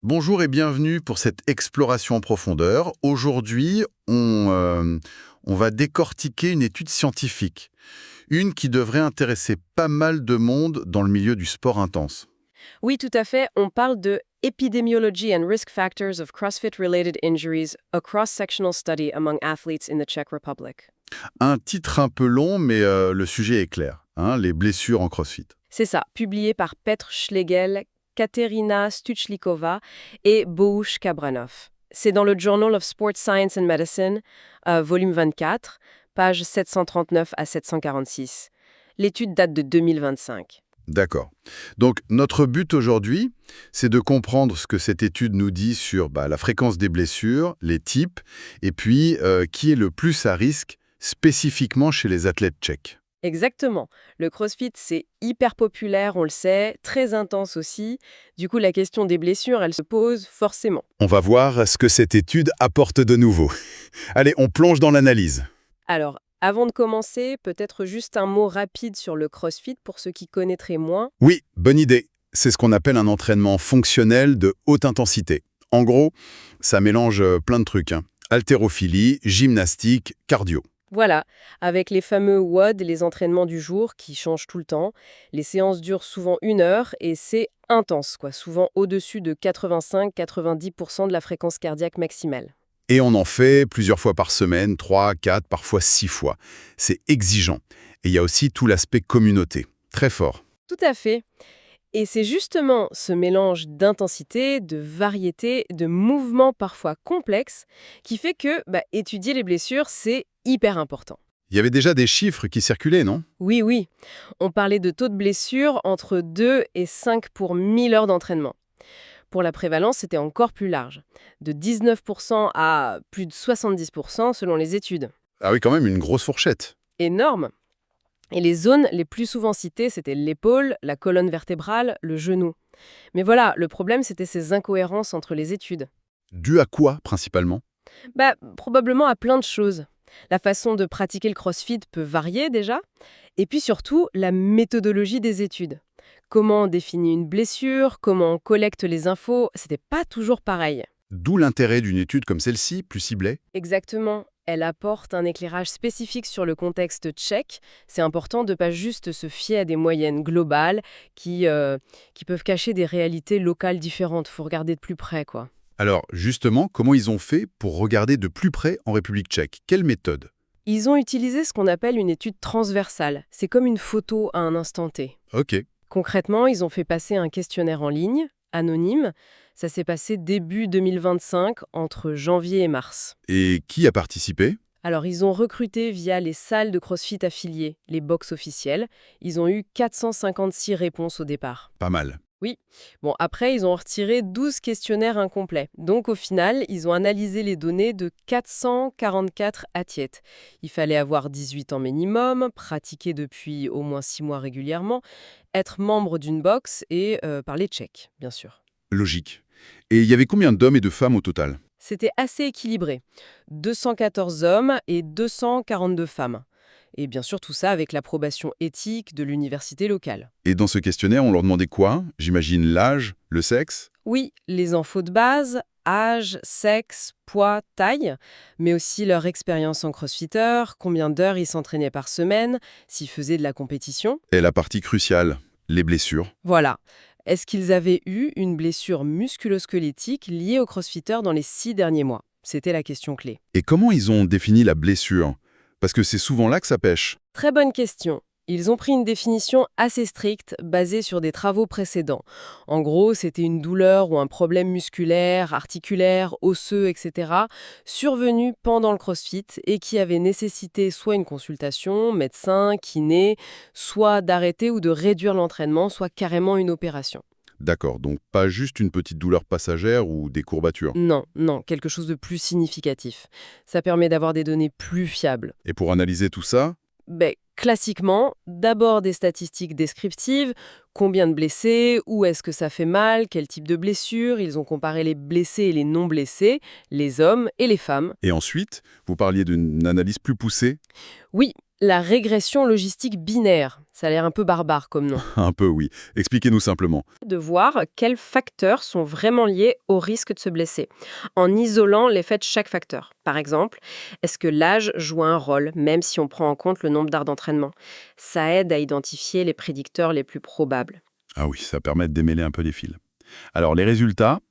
Bonjour et bienvenue pour cette exploration en profondeur. Aujourd'hui, on va décortiquer une étude scientifique, une qui devrait intéresser pas mal de monde dans le milieu du sport intense. Oui, tout à fait. On parle de Epidemiology and Risk Factors of CrossFit-Related Injuries, a cross-sectional study among athletes in the Czech Republic. Un titre un peu long, mais le sujet est clair, hein, les blessures en CrossFit. C'est ça, publié par Petr Schlegel, Katerina Stuchlikova et Bohush Kabranov. C'est dans le Journal of Sports Science and Medicine, volume 24, pages 739 à 746. L'étude date de 2025. D'accord. Donc notre but aujourd'hui, c'est de comprendre ce que cette étude nous dit sur la fréquence des blessures, les types, et puis qui est le plus à risque spécifiquement chez les athlètes tchèques. Exactement. Le CrossFit, c'est hyper populaire, on le sait, très intense aussi. Du coup, la question des blessures, elle se pose forcément. On va voir ce que cette étude apporte de nouveau. Allez, on plonge dans l'analyse. Alors, avant de commencer, peut-être juste un mot rapide sur le CrossFit pour ceux qui connaîtraient moins. Oui, bonne idée. C'est ce qu'on appelle un entraînement fonctionnel de haute intensité. En gros, ça mélange plein de trucs, hein. Haltérophilie, gymnastique, cardio. Voilà, avec les fameux WOD, les entraînements du jour qui changent tout le temps. Les séances durent souvent 1 heure et c'est intense, souvent au-dessus de 85-90% de la fréquence cardiaque maximale. Et on en fait plusieurs fois par semaine, 3, 4, parfois 6 fois. C'est exigeant. Et il y a aussi tout l'aspect communauté. Très fort. Tout à fait. Et c'est justement ce mélange d'intensité, de variété, de mouvements parfois complexes qui fait que étudier les blessures, c'est hyper important. Il y avait déjà des chiffres qui circulaient, non? Oui, oui, on parlait de taux de blessure entre 2 et 5 pour 1000 heures d'entraînement. Pour la prévalence, c'était encore plus large, de 19% à plus de 70% selon les études. Ah oui, quand même, une grosse fourchette. Énorme. Et les zones les plus souvent citées, c'était l'épaule, la colonne vertébrale, le genou. Mais voilà, le problème, c'était ces incohérences entre les études. Dû à quoi, principalement? Probablement à plein de choses. La façon de pratiquer le CrossFit peut varier déjà. Et puis surtout, la méthodologie des études. Comment on définit une blessure, comment on collecte les infos, c'était pas toujours pareil. D'où l'intérêt d'une étude comme celle-ci, plus ciblée. Exactement. Elle apporte un éclairage spécifique sur le contexte tchèque. C'est important de ne pas juste se fier à des moyennes globales qui peuvent cacher des réalités locales différentes. Il faut regarder de plus près, quoi. Alors, justement, comment ils ont fait pour regarder de plus près en République tchèque? Quelle méthode? Ils ont utilisé ce qu'on appelle une étude transversale. C'est comme une photo à un instant T. Ok. Concrètement, ils ont fait passer un questionnaire en ligne, anonyme. Ça s'est passé début 2025, entre janvier et mars. Et qui a participé? Alors, ils ont recruté via les salles de CrossFit affiliées, les box officielles. Ils ont eu 456 réponses au départ. Pas mal. Oui. Bon, après, ils ont retiré 12 questionnaires incomplets. Donc, au final, ils ont analysé les données de 444 athlètes. Il fallait avoir 18 ans minimum, pratiquer depuis au moins 6 mois régulièrement, être membre d'une box et parler tchèque, bien sûr. Logique. Et il y avait combien d'hommes et de femmes au total? C'était assez équilibré. 214 hommes et 242 femmes. Et bien sûr, tout ça avec l'approbation éthique de l'université locale. Et dans ce questionnaire, on leur demandait quoi? J'imagine l'âge, le sexe? Oui, les infos de base, âge, sexe, poids, taille, mais aussi leur expérience en crossfitter, combien d'heures ils s'entraînaient par semaine, s'ils faisaient de la compétition. Et la partie cruciale, les blessures. Voilà. Est-ce qu'ils avaient eu une blessure musculo-squelettique liée au crossfitter dans les 6 derniers mois? C'était la question clé. Et comment ils ont défini la blessure? Parce que c'est souvent là que ça pêche. Très bonne question. Ils ont pris une définition assez stricte, basée sur des travaux précédents. En gros, c'était une douleur ou un problème musculaire, articulaire, osseux, etc., survenu pendant le CrossFit et qui avait nécessité soit une consultation, médecin, kiné, soit d'arrêter ou de réduire l'entraînement, soit carrément une opération. D'accord, donc pas juste une petite douleur passagère ou des courbatures. Non, non, quelque chose de plus significatif. Ça permet d'avoir des données plus fiables. Et pour analyser tout ça, Classiquement, d'abord des statistiques descriptives, combien de blessés, où est-ce que ça fait mal, quel type de blessure, ils ont comparé les blessés et les non blessés, les hommes et les femmes. et ensuite, vous parliez d'une analyse plus poussée. Oui, La régression logistique binaire, ça a l'air un peu barbare comme nom. Un peu, oui. Expliquez-nous simplement. De voir quels facteurs sont vraiment liés au risque de se blesser, en isolant l'effet de chaque facteur. Par exemple, est-ce que l'âge joue un rôle, même si on prend en compte le nombre d'heures d'entraînement? Ça aide à identifier les prédicteurs les plus probables. Ah oui, ça permet de démêler un peu les fils. Alors, les résultats,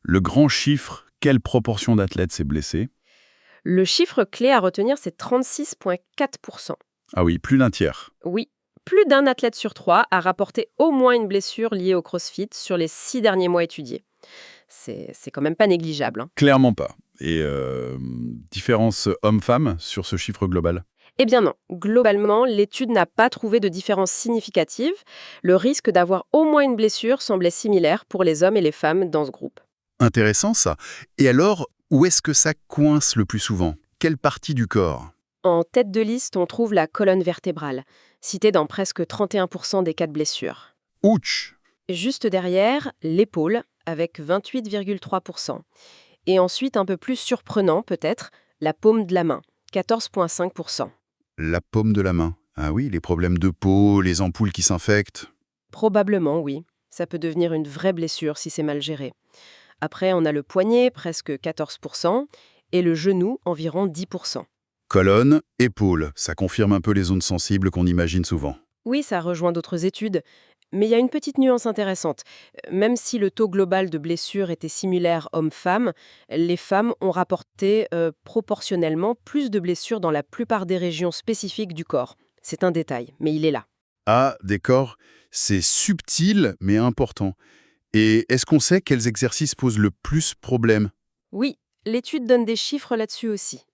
le grand chiffre, quelle proportion d'athlètes s'est blessé? Le chiffre clé à retenir, c'est 36,4%. Ah oui, plus d'un tiers. Oui, plus d'un athlète sur 3 a rapporté au moins une blessure liée au CrossFit sur les 6 derniers mois étudiés. C'est quand même pas négligeable, hein. Clairement pas. Et différence homme-femme sur ce chiffre global? Eh bien non, globalement, l'étude n'a pas trouvé de différence significative. Le risque d'avoir au moins une blessure semblait similaire pour les hommes et les femmes dans ce groupe. Intéressant ça. Et alors, où est-ce que ça coince le plus souvent? Quelle partie du corps? En tête de liste, on trouve la colonne vertébrale, citée dans presque 31% des cas de blessure. Ouch! Juste derrière, l'épaule, avec 28,3%. Et ensuite, un peu plus surprenant peut-être, la paume de la main, 14,5%. La paume de la main. Ah oui, les problèmes de peau, les ampoules qui s'infectent. Probablement, oui. Ça peut devenir une vraie blessure si c'est mal géré. Après, on a le poignet, presque 14%, et le genou, environ 10%. Colonne, épaule, ça confirme un peu les zones sensibles qu'on imagine souvent. Oui, ça rejoint d'autres études, mais il y a une petite nuance intéressante. Même si le taux global de blessures était similaire homme-femme, les femmes ont rapporté proportionnellement plus de blessures dans la plupart des régions spécifiques du corps. C'est un détail, mais il est là. Ah, d'accord, c'est subtil mais important. Et est-ce qu'on sait quels exercices posent le plus problème? Oui, l'étude donne des chiffres là-dessus aussi.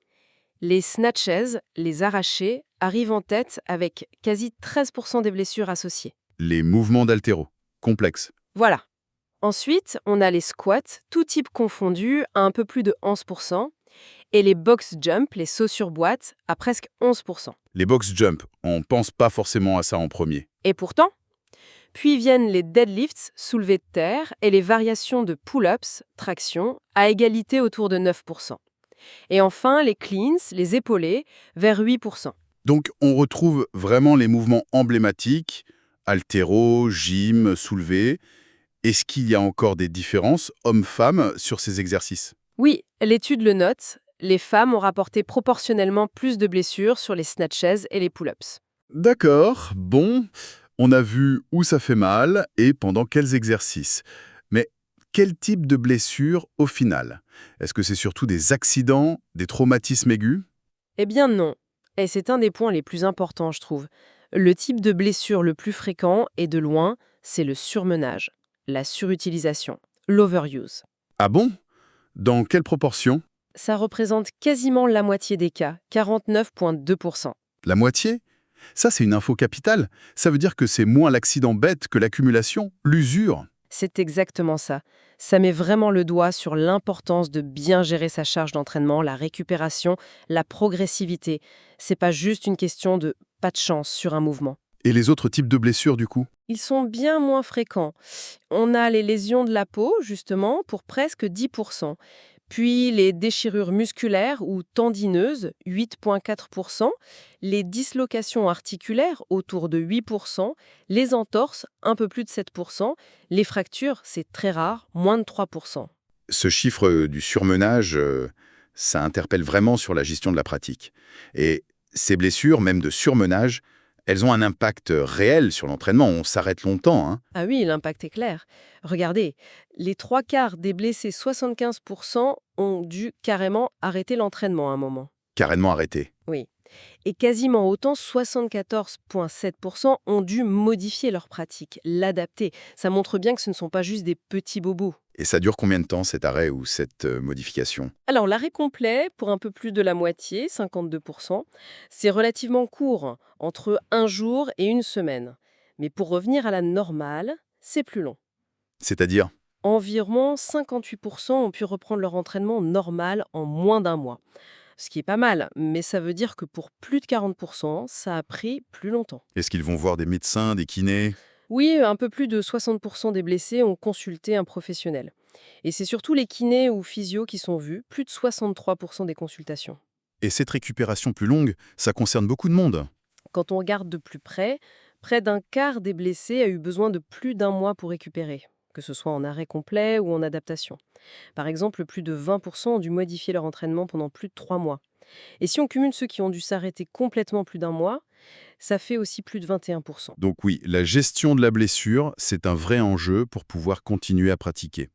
Les snatches, les arrachés, arrivent en tête avec quasi 13% des blessures associées. Les mouvements d'haltéro. Complexes. Voilà. Ensuite, on a les squats, tout type confondu, à un peu plus de 11%, et les box jump, les sauts sur boîte, à presque 11%. Les box jump, on pense pas forcément à ça en premier. Et pourtant, puis viennent les deadlifts, soulevés de terre, et les variations de pull-ups, traction, à égalité autour de 9%. Et enfin, les cleans, les épaulés, vers 8%. Donc on retrouve vraiment les mouvements emblématiques, haltéro, gym, soulevé. Est-ce qu'il y a encore des différences hommes-femmes sur ces exercices? Oui, l'étude le note, les femmes ont rapporté proportionnellement plus de blessures sur les snatches et les pull-ups. D'accord, bon, on a vu où ça fait mal et pendant quels exercices. Mais quel type de blessure au final? Est-ce que c'est surtout des accidents, des traumatismes aigus? Eh bien non, et c'est un des points les plus importants, je trouve. Le type de blessure le plus fréquent, et de loin, c'est le surmenage, la surutilisation, l'overuse. Ah bon? Dans quelle proportion? Ça représente quasiment la moitié des cas, 49,2%. La moitié? Ça, c'est une info capitale. Ça veut dire que c'est moins l'accident bête que l'accumulation, l'usure. C'est exactement ça. Ça met vraiment le doigt sur l'importance de bien gérer sa charge d'entraînement, la récupération, la progressivité. C'est pas juste une question de pas de chance sur un mouvement. Et les autres types de blessures, du coup? Ils sont bien moins fréquents. On a les lésions de la peau, justement, pour presque 10%. Puis les déchirures musculaires ou tendineuses, 8,4%. Les dislocations articulaires, autour de 8%. Les entorses, un peu plus de 7%. Les fractures, c'est très rare, moins de 3%. Ce chiffre du surmenage, ça interpelle vraiment sur la gestion de la pratique. Et ces blessures, même de surmenage, elles ont un impact réel sur l'entraînement. On s'arrête longtemps, hein. Ah oui, l'impact est clair. Regardez, les trois quarts des blessés, 75%, ont dû carrément arrêter l'entraînement à un moment. Carrément arrêté. Oui. Et quasiment autant, 74,7%, ont dû modifier leur pratique, l'adapter. Ça montre bien que ce ne sont pas juste des petits bobos. Et ça dure combien de temps, cet arrêt ou cette modification? Alors, l'arrêt complet, pour un peu plus de la moitié, 52%, c'est relativement court, entre un jour et une semaine. Mais pour revenir à la normale, c'est plus long. C'est-à-dire? Environ 58% ont pu reprendre leur entraînement normal en moins d'un mois. Ce qui est pas mal, mais ça veut dire que pour plus de 40%, ça a pris plus longtemps. Est-ce qu'ils vont voir des médecins, des kinés? Oui, un peu plus de 60% des blessés ont consulté un professionnel. Et c'est surtout les kinés ou physios qui sont vus, plus de 63% des consultations. Et cette récupération plus longue, ça concerne beaucoup de monde. Quand on regarde de plus près, près d'un quart des blessés a eu besoin de plus d'un mois pour récupérer, que ce soit en arrêt complet ou en adaptation. Par exemple, plus de 20% ont dû modifier leur entraînement pendant plus de 3 mois. Et si on cumule ceux qui ont dû s'arrêter complètement plus d'un mois, ça fait aussi plus de 21%. Donc oui, la gestion de la blessure, c'est un vrai enjeu pour pouvoir continuer à pratiquer.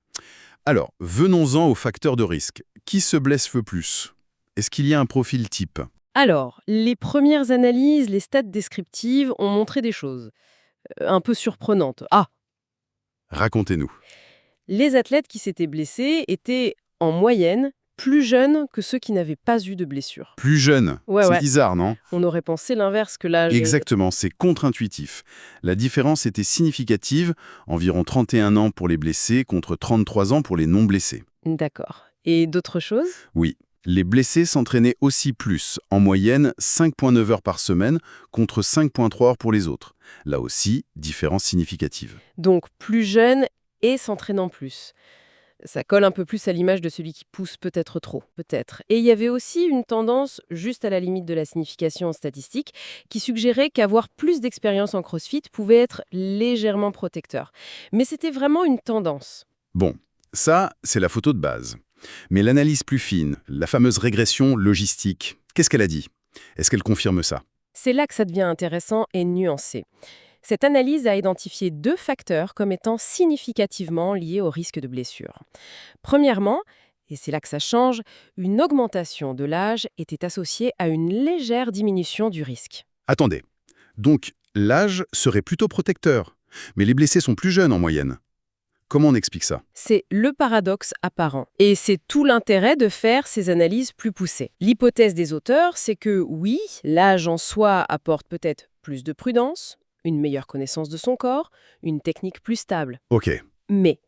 Alors, venons-en aux facteurs de risque. Qui se blesse le plus? Est-ce qu'il y a un profil type? Alors, les premières analyses, les stats descriptives ont montré des choses un peu surprenantes. Ah, Racontez-nous. les athlètes qui s'étaient blessés étaient, en moyenne, plus jeunes que ceux qui n'avaient pas eu de blessure. Plus jeune, Ouais, c'est ouais. bizarre, non? On aurait pensé l'inverse, que l'âge... Exactement, c'est contre-intuitif. La différence était significative, environ 31 ans pour les blessés contre 33 ans pour les non-blessés. D'accord. Et d'autres choses? Oui, les blessés s'entraînaient aussi plus, en moyenne 5,9 heures par semaine contre 5,3 heures pour les autres. Là aussi, différence significative. Donc, plus jeunes et s'entraînant plus. Ça colle un peu plus à l'image de celui qui pousse peut-être trop, peut-être. Et il y avait aussi une tendance, juste à la limite de la signification en statistique, qui suggérait qu'avoir plus d'expérience en CrossFit pouvait être légèrement protecteur. Mais c'était vraiment une tendance. Bon, ça, c'est la photo de base. Mais l'analyse plus fine, la fameuse régression logistique, qu'est-ce qu'elle a dit? Est-ce qu'elle confirme ça? C'est là que ça devient intéressant et nuancé. Cette analyse a identifié 2 facteurs comme étant significativement liés au risque de blessure. Premièrement, et c'est là que ça change, une augmentation de l'âge était associée à une légère diminution du risque. Attendez, donc l'âge serait plutôt protecteur, mais les blessés sont plus jeunes en moyenne. Comment on explique ça? C'est le paradoxe apparent. Et c'est tout l'intérêt de faire ces analyses plus poussées. L'hypothèse des auteurs, c'est que oui, l'âge en soi apporte peut-être plus de prudence, une meilleure connaissance de son corps, une technique plus stable. Ok, Mais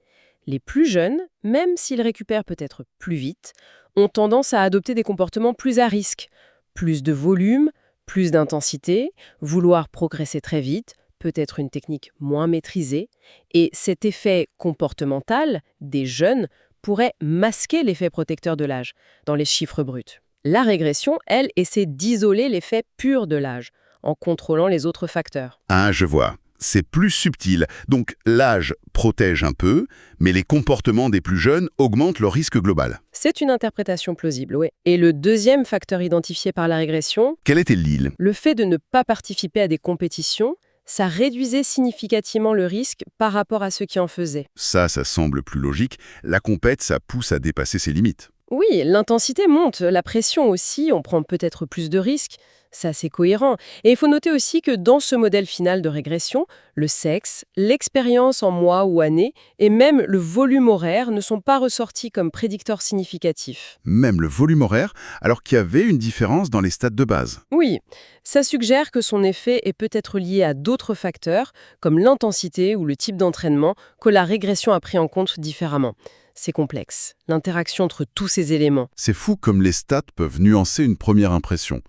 les plus jeunes, même s'ils récupèrent peut-être plus vite, ont tendance à adopter des comportements plus à risque. Plus de volume, plus d'intensité, vouloir progresser très vite, peut-être une technique moins maîtrisée. Et cet effet comportemental des jeunes pourrait masquer l'effet protecteur de l'âge dans les chiffres bruts. La régression, elle, essaie d'isoler l'effet pur de l'âge en contrôlant les autres facteurs. ah, je vois. C'est plus subtil. Donc l'âge protège un peu, mais les comportements des plus jeunes augmentent le risque global. C'est une interprétation plausible, oui. Et le deuxième facteur identifié par la régression, Quel était l'île? le fait de ne pas participer à des compétitions, ça réduisait significativement le risque par rapport à ceux qui en faisaient. Ça semble plus logique. La compète, ça pousse à dépasser ses limites. Oui, l'intensité monte, la pression aussi, on prend peut-être plus de risques, ça c'est cohérent. Et il faut noter aussi que dans ce modèle final de régression, le sexe, l'expérience en mois ou années et même le volume horaire ne sont pas ressortis comme prédicteurs significatifs. Même le volume horaire, alors qu'il y avait une différence dans les stats de base. Oui, ça suggère que son effet est peut-être lié à d'autres facteurs, comme l'intensité ou le type d'entraînement, que la régression a pris en compte différemment. C'est complexe, l'interaction entre tous ces éléments. C'est fou comme les stats peuvent nuancer une première impression.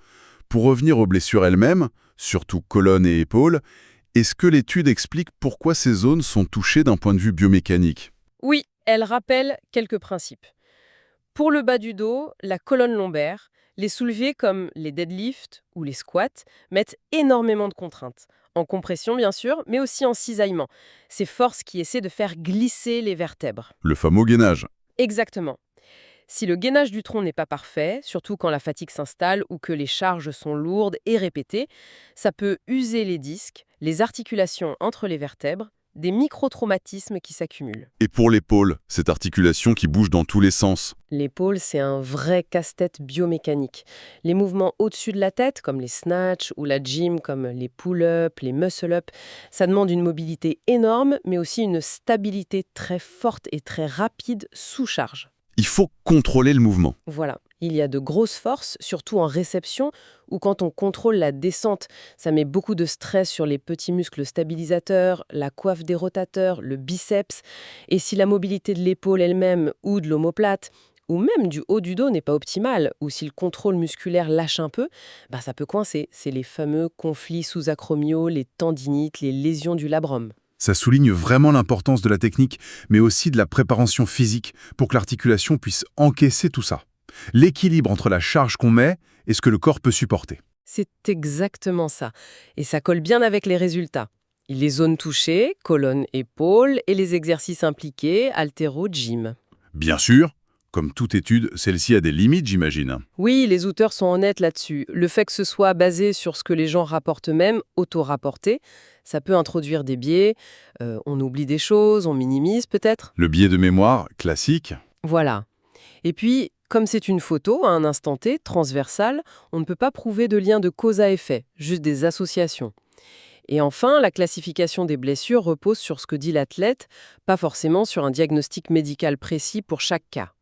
Pour revenir aux blessures elles-mêmes, surtout colonne et épaules, est-ce que l'étude explique pourquoi ces zones sont touchées d'un point de vue biomécanique? Oui, elle rappelle quelques principes. Pour le bas du dos, la colonne lombaire, les soulevés comme les deadlifts ou les squats mettent énormément de contraintes. En compression, bien sûr, mais aussi en cisaillement. Ces forces qui essaient de faire glisser les vertèbres. Le fameux gainage. Exactement. Si le gainage du tronc n'est pas parfait, surtout quand la fatigue s'installe ou que les charges sont lourdes et répétées, ça peut user les disques, les articulations entre les vertèbres, des microtraumatismes qui s'accumulent. Et pour l'épaule, cette articulation qui bouge dans tous les sens. L'épaule, c'est un vrai casse-tête biomécanique. Les mouvements au-dessus de la tête, comme les snatchs ou la gym, comme les pull-ups, les muscle-ups, ça demande une mobilité énorme, mais aussi une stabilité très forte et très rapide sous charge. Il faut contrôler le mouvement. Voilà. Il y a de grosses forces, surtout en réception, ou quand on contrôle la descente. Ça met beaucoup de stress sur les petits muscles stabilisateurs, la coiffe des rotateurs, le biceps. Et si la mobilité de l'épaule elle-même ou de l'omoplate, ou même du haut du dos n'est pas optimale, ou si le contrôle musculaire lâche un peu, ça peut coincer. C'est les fameux conflits sous-acromiaux, les tendinites, les lésions du labrum. Ça souligne vraiment l'importance de la technique, mais aussi de la préparation physique pour que l'articulation puisse encaisser tout ça. L'équilibre entre la charge qu'on met et ce que le corps peut supporter. C'est exactement ça. Et ça colle bien avec les résultats. Les zones touchées, colonne, épaule, et les exercices impliqués, haltéro, gym. Bien sûr, comme toute étude, celle-ci a des limites, j'imagine. Oui, les auteurs sont honnêtes là-dessus. Le fait que ce soit basé sur ce que les gens rapportent eux-mêmes, auto-rapporté, ça peut introduire des biais. On oublie des choses, on minimise peut-être. Le biais de mémoire, classique. Voilà. Et puis, comme c'est une photo à un instant T, transversale, on ne peut pas prouver de lien de cause à effet, juste des associations. Et enfin, la classification des blessures repose sur ce que dit l'athlète, pas forcément sur un diagnostic médical précis pour chaque cas.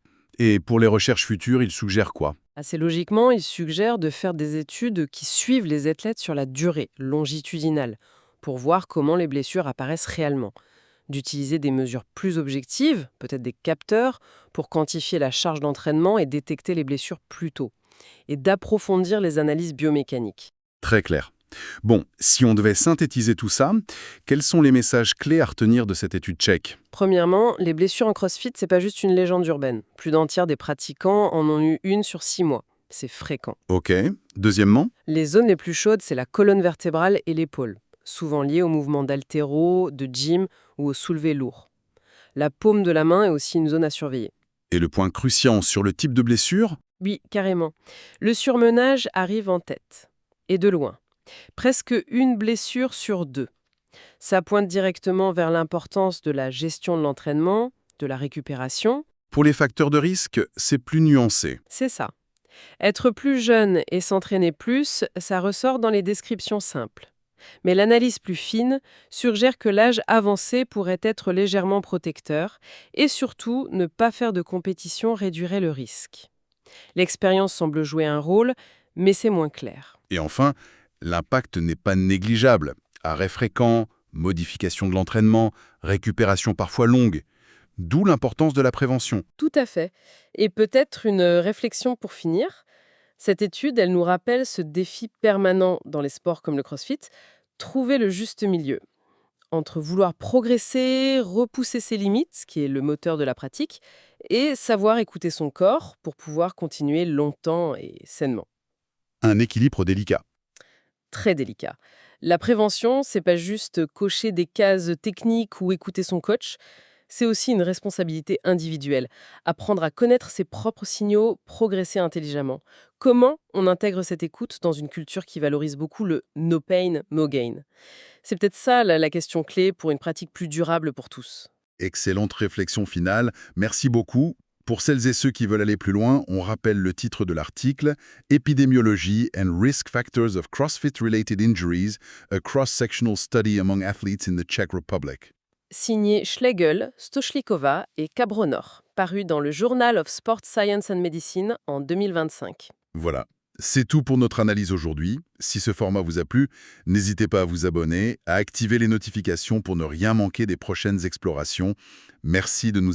Et pour les recherches futures, il suggère quoi? Assez logiquement, il suggère de faire des études qui suivent les athlètes sur la durée, longitudinale, pour voir comment les blessures apparaissent réellement. D'utiliser des mesures plus objectives, peut-être des capteurs, pour quantifier la charge d'entraînement et détecter les blessures plus tôt. Et d'approfondir les analyses biomécaniques. Très clair. Bon, si on devait synthétiser tout ça, quels sont les messages clés à retenir de cette étude tchèque? Premièrement, les blessures en crossfit, c'est pas juste une légende urbaine. Plus d'un tiers des pratiquants en ont eu une sur 6 mois. C'est fréquent. Ok. Deuxièmement? Les zones les plus chaudes, c'est la colonne vertébrale et l'épaule, souvent liées au mouvement d'haltéro, de gym ou au soulevé lourd. La paume de la main est aussi une zone à surveiller. Et le point crucial sur le type de blessure? Oui, carrément. Le surmenage arrive en tête. Et de loin. Presque une blessure sur 2. Ça pointe directement vers l'importance de la gestion de l'entraînement, de la récupération. Pour les facteurs de risque, c'est plus nuancé. C'est ça. Être plus jeune et s'entraîner plus, ça ressort dans les descriptions simples. Mais l'analyse plus fine suggère que l'âge avancé pourrait être légèrement protecteur et surtout ne pas faire de compétition réduirait le risque. L'expérience semble jouer un rôle, mais c'est moins clair. Et enfin, l'impact n'est pas négligeable. Arrêt fréquent, modification de l'entraînement, récupération parfois longue. D'où l'importance de la prévention. Tout à fait. Et peut-être une réflexion pour finir. Cette étude, elle nous rappelle ce défi permanent dans les sports comme le CrossFit, trouver le juste milieu. Entre vouloir progresser, repousser ses limites, ce qui est le moteur de la pratique, et savoir écouter son corps pour pouvoir continuer longtemps et sainement. Un équilibre délicat. Très délicat. La prévention, c'est pas juste cocher des cases techniques ou écouter son coach, c'est aussi une responsabilité individuelle. Apprendre à connaître ses propres signaux, progresser intelligemment. Comment on intègre cette écoute dans une culture qui valorise beaucoup le no pain, no gain? C'est peut-être ça la question clé pour une pratique plus durable pour tous. Excellente réflexion finale. Merci beaucoup. Pour celles et ceux qui veulent aller plus loin, on rappelle le titre de l'article Epidemiology and Risk Factors of CrossFit-Related Injuries, a Cross-Sectional Study Among Athletes in the Czech Republic. Signé Schlegel, Stoshlikova et Cabronor, paru dans le Journal of Sport Science and Medicine en 2025. Voilà. C'est tout pour notre analyse aujourd'hui. Si ce format vous a plu, n'hésitez pas à vous abonner, à activer les notifications pour ne rien manquer des prochaines explorations. Merci de nous